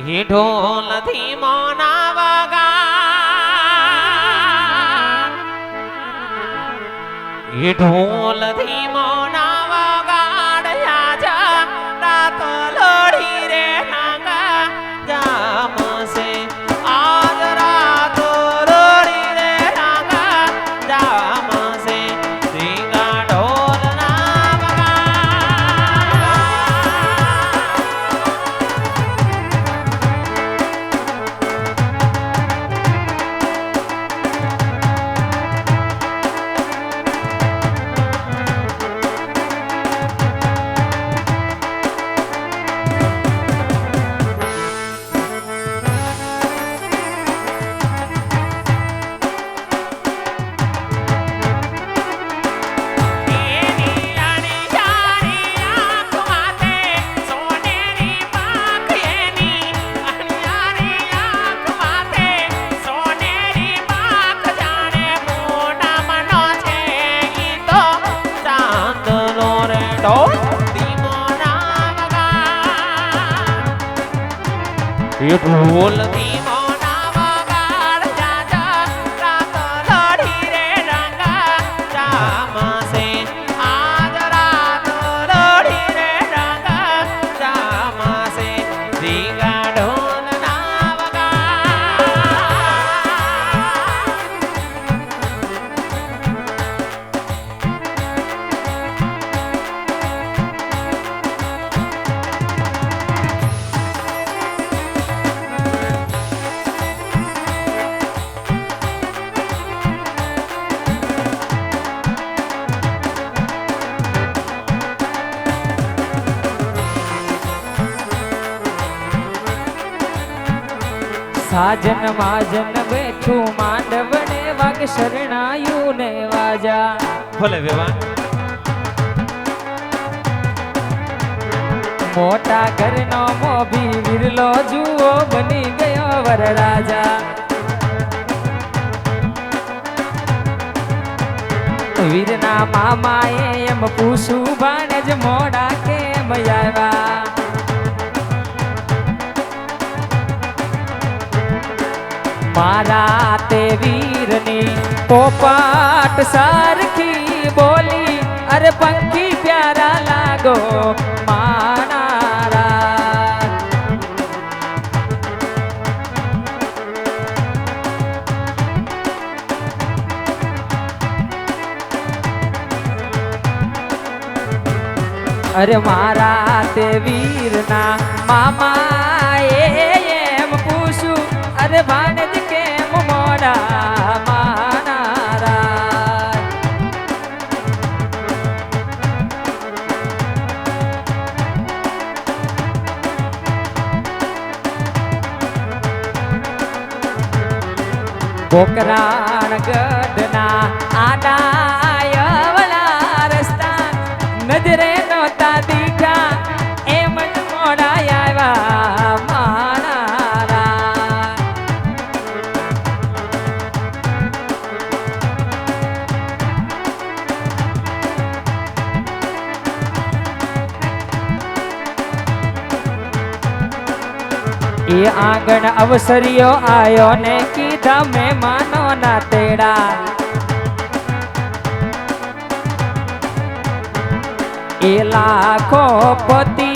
એ ઢોલથી મોના વગા એ ઢોલથી મોના વગાડ જા રાત લોડી રે નાગા જામસે આજ રાત લોડી રે નાગા જામસે રીંગા ઢોલના વગા ઢોલથી મોના વગાડ જા રાત લોડી રે રંગા જામસે આજ રાત લોડી રે રંગા જામસે રીંગા ઢોલના વગા સાજન માજન બેઠું માંડવને વાગ શરણાયું ને વાજા ભલે વેવાન મોટા ઘરનો મોભી વિરલો જુઓ બની ગયો વરરાજા વીરના મામાએ એમ પૂછું ભાણે જ મોડા કેમ આવ્યા મારા તે વીરની પોપાટ સારખી બોલી અરે પંખી પ્યારા લાગો માનારા અરે મારા તે વીરના મામાએ એમ પૂછું અરે ભાણેજ કેમ મોડા માનારા પોકરાણ ગઢના આડાયવલા રસ્તા નજરે નહોતા દીઠા એમ જ મોડા આવ્યા માનારા એ આંગણ અવસરિયો આયો ને કીધા મહેમાનો ના તેડા એ લાખો પતિ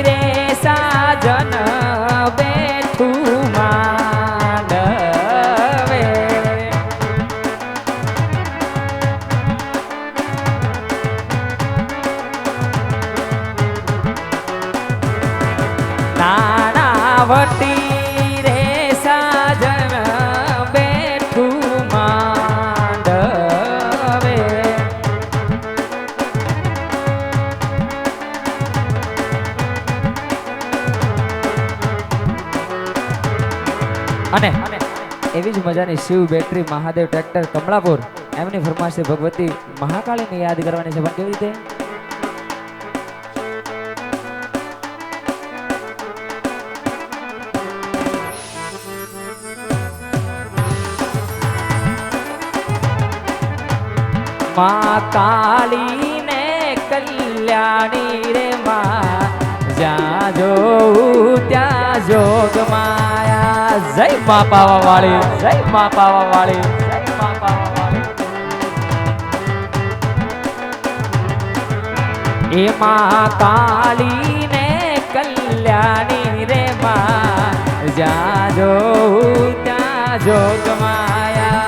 રે સાજન બેઠું માંડવે નાણાવટી રે સાજન બેઠું માંડવે અને એવી જ મજાની શિવ બેટરી મહાદેવ ટ્રેક્ટર કમળાપુર એમની ફરમાશે ભગવતી મહાકાળીને યાદ કરવાની છે પણ કેવી રીતે માં કાળી ને કલ્યાણી રે માં જ્યાં જોઉં ત્યાં જોગ માયા. જય મા પાવા વાળી, જય મા પાવા વાળી, જય મા પાવા વાળી. એમાં કાળી ને કલ્યાણી રે માં, જ્યાં જોઉં ત્યાં જોગ માયા.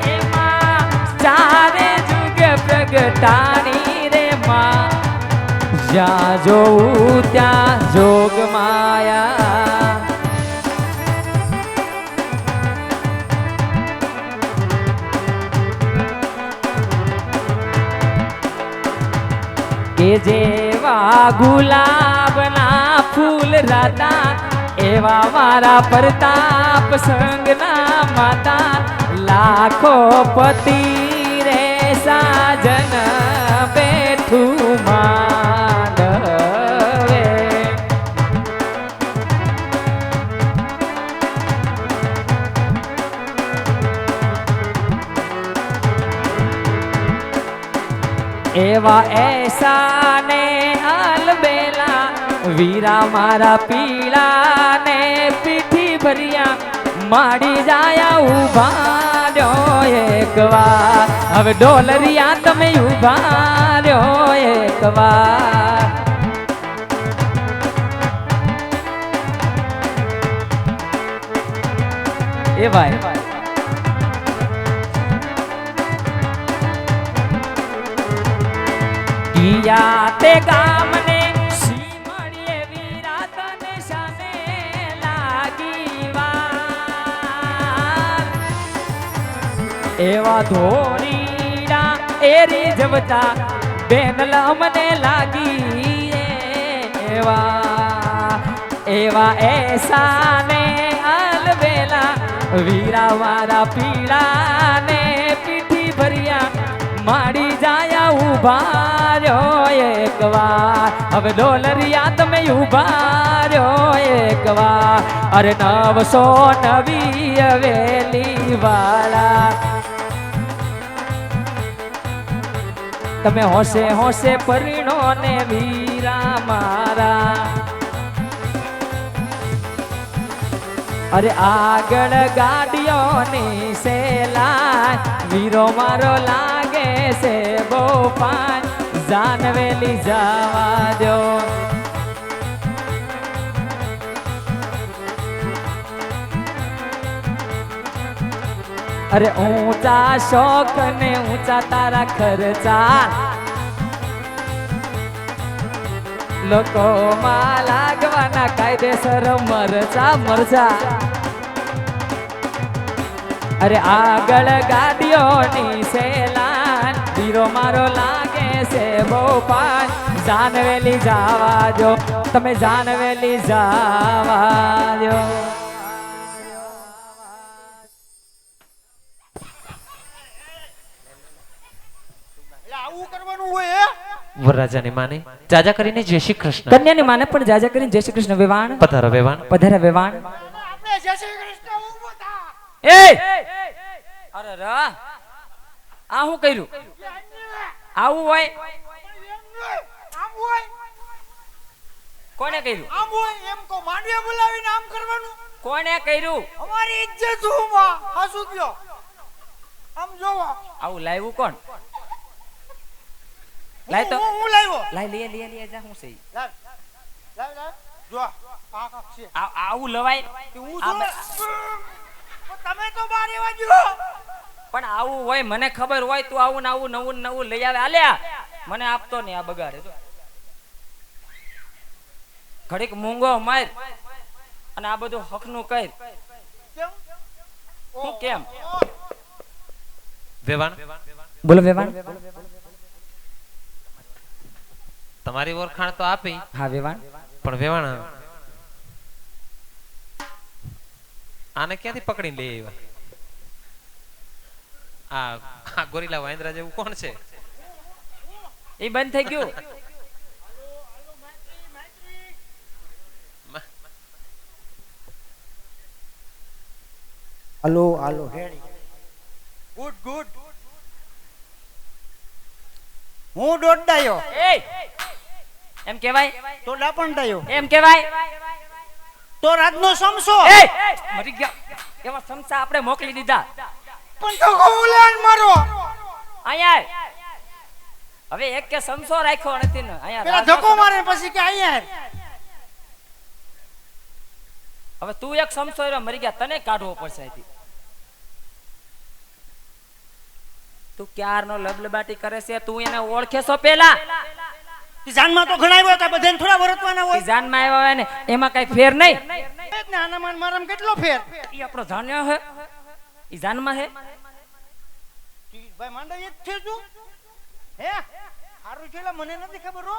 એમાં ચારે જુગ પ્રગટાણી રે માં, જ્યાં જોઉં ત્યાં જોગ માયા. કે જેવા ગુલાબના ફૂલ રાતા, એવા મારા પ્રતાપ સંગના માતા. લાખો પતિ રે સાજન બેઠું માંડવે. એવા એસા ને અલબેલા, વીરા મારા પીળા ને પીઠી ભર્યા. માડી જાયા ઉભા રહ્યો એક વાર, હવે ડોલરિયા તમે ઉભા રહ્યો એક વાર. એ ભાઈ કિયા તે ગામને સીમણીએ વીરા તને સામે લાગી વાર. એવા ધોરીડા એરી જવતા બેનલ અમને લાગી. એવા એસા ને અલબેલા, વીરા મારા પીળા ને પીઠી ભર્યા. માડી જાયા ઉભા રહ્યો એક વાર, હવે ડોલરિયા તમે ઉભા રહ્યો એક વાર. અરે 909 હવેલી વાળા, તમે હોશે હોશે પરિણો ને વીરા મારા. અરે આગળ ગાડીઓની સેલા, વીરો મારો લાગે છે બહુ પાન, જાનવેલી જવા દો. અરે ઊંચા શોખ ને ઊંચા તારા ખર્ચા, લોકોમાં લાગવાના કાયદેસર મરચા મરચા. અરે આગળ ગાડીઓની સેલાન, વીરો મારો લાગે છે બહુ પાન, જાનવેલી જવા દો તમે, જાનવેલી જવા દો. આવું કરવાનું હોય વરરાજાની માને જાજા કરીને જય શ્રી કૃષ્ણ. કન્યાની માને પણ જાજા કરીને જય શ્રી કૃષ્ણ. વેવાણ પધારો વેવાણ. પધાર્યા વેવાણ. આપણે જય શ્રી કૃષ્ણ ઊભો થા. એ અરે રા, આ હું કર્યું? આવું હોય? આમ હોય, કોને કર્યું? આમ હોય એમ કો માંડવે બોલાવીને આમ કરવાનું. કોને કર્યું? અમારી ઇજ્જત હુંમાં હાસુ ગયો. આમ જોવા આવું લાવ્યું કોણ? લાય તો હું લાવ્યો. લાય લે લે લે જા. હું છે લાવ લાવ લાવ જો આ કાક છે. આવું લવાય? હું તમે તો બારે વાજો. પણ આવું હોય મને ખબર હોય, તું આવું ને આવું નવું નવું લઈ આવે. આલ્યા મને આપતો નહીં, આ બગાડે. જો ઘડીક મૂંગો માર અને આ બધું હકનું કર. કેમ? હું કેમ? વેવાણ બોલો વેવાણ. તમારી ઓળખાણ તો આપી. હા વેવાણ. પણ વેવાણ આને ક્યાંથી પકડીને લઈ આવ્યા? આ ગોરીલા વાંદરા જેવું કોણ છે? એ બંધ થઈ ગયું. હાલો હાલો રેડી ગુડ ગુડ હું દોડાયો એ એમ કહેવાય તો ડાપણડાયો એમ કહેવાય તો રાજનો સમસો એ મરી ગયા એવા સમસા આપણે મોકલી દીધા પણ તો ગોલાન મારો અહીંયા હવે એક કે સમસો રાખ્યો નથી ને અહીંયા પેલા રાજનો ધક્કો મારે પછી કે અહીંયા હવે તું એક સમસો એરો મરી ગયા તને કાઢવો પડશે અહીંથી તું ક્યારનો લબલબાટી કરે છે તું એને ઓળખે છો પેલા જાનમાં તો ઘણા આવ્યા હતા બધાને થોડા વરતવાના હોય જાનમાં આવ્યા હોય ને એમાં કઈ ફેર નહીં નાનામાં મારામાં કેટલો ફેર ઈ આપણો જાણ્યો હે ઈ જાનમાં હે ભાઈ માંડવી જ છે તું હે હારું છે મને નથી ખબર હો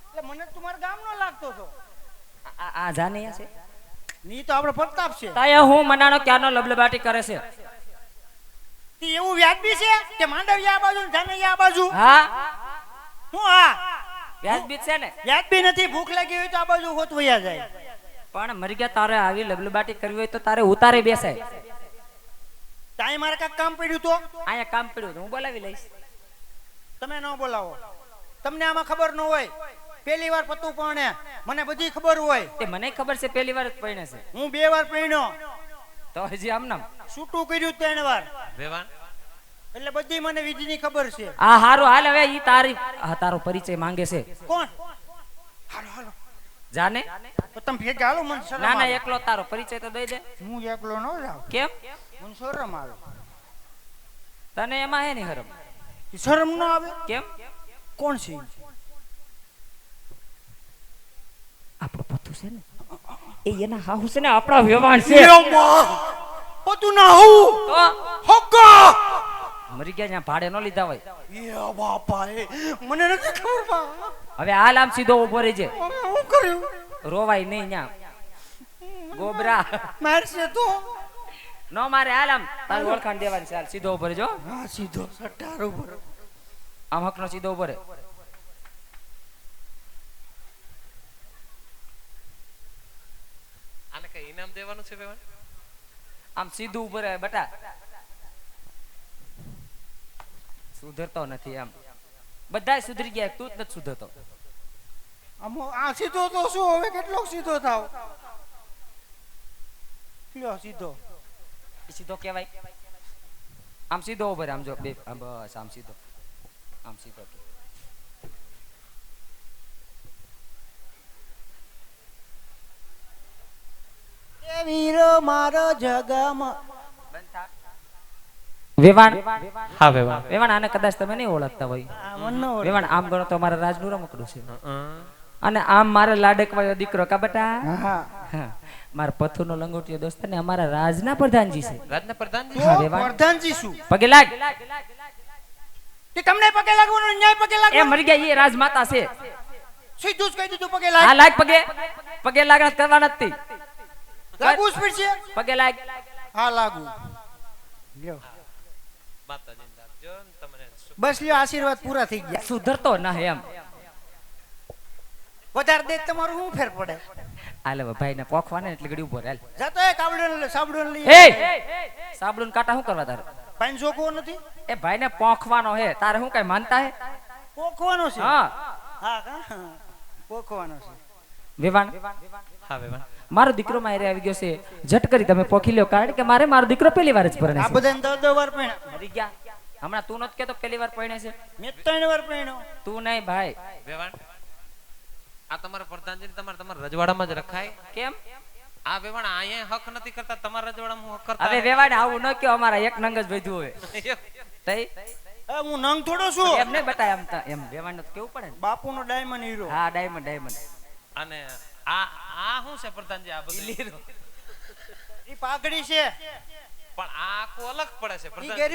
એટલે મને તમારા ગામનો લાગતો હતો આ જાને છે ની તો આપણો પ્રતાપ છે તાયા હું મનાનો ક્યારનો લબલબાટી કરે છે તી એવું વ્યાજબી છે કે માંડવી આ બાજુ ને જાનૈયા આ બાજુ હા હું હા વ્યાજબી છે ને વ્યાજબી નથી ભૂખ લાગી હોય તો આ બાજુ હોત વયા જાય પણ મરી ગયા તારે આવી લબલબાટી કરવી હોય તો તારે ઉતારે બેસાય તાઈ મારે કાક કામ પડ્યું તો અહીંયા કામ પડ્યું તો હું બોલાવી લઈશ તમે ન બોલાવો તમને આમાં ખબર ન હોય પહેલી વાર પતું પણ મને બધી ખબર હોય તે મને ખબર છે પહેલી વાર જ પરણે છે હું 2 વાર પરણ્યો તો હજી આમ નામ છૂટું કર્યું 3 વાર વેવાણ એટલે બધી મને વિધિની ખબર છે આ હારું હાલ હવે ઈ તારી તારો પરિચય માંગે છે કોણ હાલો હાલો જાને તો તમે ભેગા હાલો મને શરમ ના ના આવે. એકલો તારો પરિચય તો દઈ દે હું એકલો ન જાઉં કેમ મને શરમ આવે તને એમાં હે ની હરમ શરમ ન આવે કેમ કોણ છે આપણો પથુ છે ને એ એના હાહુ છે ને આપણા વ્યવહાર છે પતું ના હું તો હક્કા મરી ગયા ત્યાં ભાડે નો લીધા હોય એ બાપા એ મને નથી ખબર બા હવે હાલ આમ સીધો ઉભો રહેજે હું કર્યું રોવાય નહીં ન્યા ગોબરા મારશે તો નો મારે હાલ આમ તારી ઓળખાણ દેવાની છે હાલ સીધો ઉભો રહેજો હા સીધો સટ્ટાર ઉપર આમ હકનો સીધો ઉભો રહે આને કઈ ઇનામ દેવાનું છે વેવાણ આમ સીધું ઉભો રહે બટા સુધરતો નથી આમ બધાય સુધરી ગયા તું જ નથી સુધરતો આમ આ સીધો તો શું હવે કેટલો સીધો થાવ લ્યો સીધો ઈ સીધો કહેવાય આમ સીધો ઉભો રહે આમ જો બે આમ બસ આમ સીધો એ વીરો મારો જગમાં વેવાણ હા વેવાણ વેવાણ આને કદાચ તમે નહીં ઓળખતા હોય મનનો વેવાણ આમ ગણો તો મારા રાજનું રમકડું છે હં. અને આમ મારે લાડકવાયો દીકરો કા બટા હા હા મારા પથુનો લંગોટિયો દોસ્ત ને અમારા રાજના પ્રધાનજી છે રાજના પ્રધાનજી હા, વેવાણ. પ્રધાનજી શું પગે લાગ તે તમને પગે લાગવાનું ન્યાય પગે એ લાગવાનું મરી ગયા એ રાજમાતા છે સીધું જ કહી દીધું પગે હા લાગ લાગ પગે લાગણા કરવાના જ તી. લાગવું જ પડશે પગે લાગ હા લાગુ લ્યો માતાજીને રાખજો ને તમને બસ લ્યો આશીર્વાદ પૂરા થઈ ગયા સુધરતો ના એમ વધારે દે તમારું શું ફેર પડે હાલે ભાઈ ને પોખવાને એટલે ઘડી ઉભો રહે હાલ. જાતો એક આવડે સાબડું લઈ એ સાબડું કાટા શું કરવા તારે પાણી જોગવો નથી એ ભાઈ ને પોખવાનો હે તારે શું કઈ માનતા હે પોખવાનો છે હા હા કા પોખવાનો છે વેવાણ હા વેવાણ મારો દીકરો મારે આવી ગયો છે ઝટ કરી તમે પોખી લ્યો કારણ કે મારે મારો દીકરો પહેલી વાર જ પરણે આ છે બધાને 10 વાર પૈણા મરી ગયા હમણાં તું નથી કેતો પહેલી વાર પરણે છે મેં 3 વાર પૈણ્યો તું નહીં ભાઈ વેવાણ આ તમારા પ્રધાનજી તમારા રજવાડામાં જ રખાય કેમ આ વેવાણ અહીંયા હક નથી કરતા તમારા રજવાડામાં હક કરતા હવે વેવાણ આવું ન કયો અમારા એક નંગ જ વધ્યું હોય તઈ એ હું નંગ થોડો છું એમ નહીં બતાય એમ વેવાણ કેવું પડે ને બાપુનો ડાયમંડ હીરો હા ડાયમંડ અને આ શું છે પ્રધાનજી આ બધું ઈ પાઘડી છે પણ આ આખું અલગ પડે છે ઈ પ્રધાનજી ગરીબ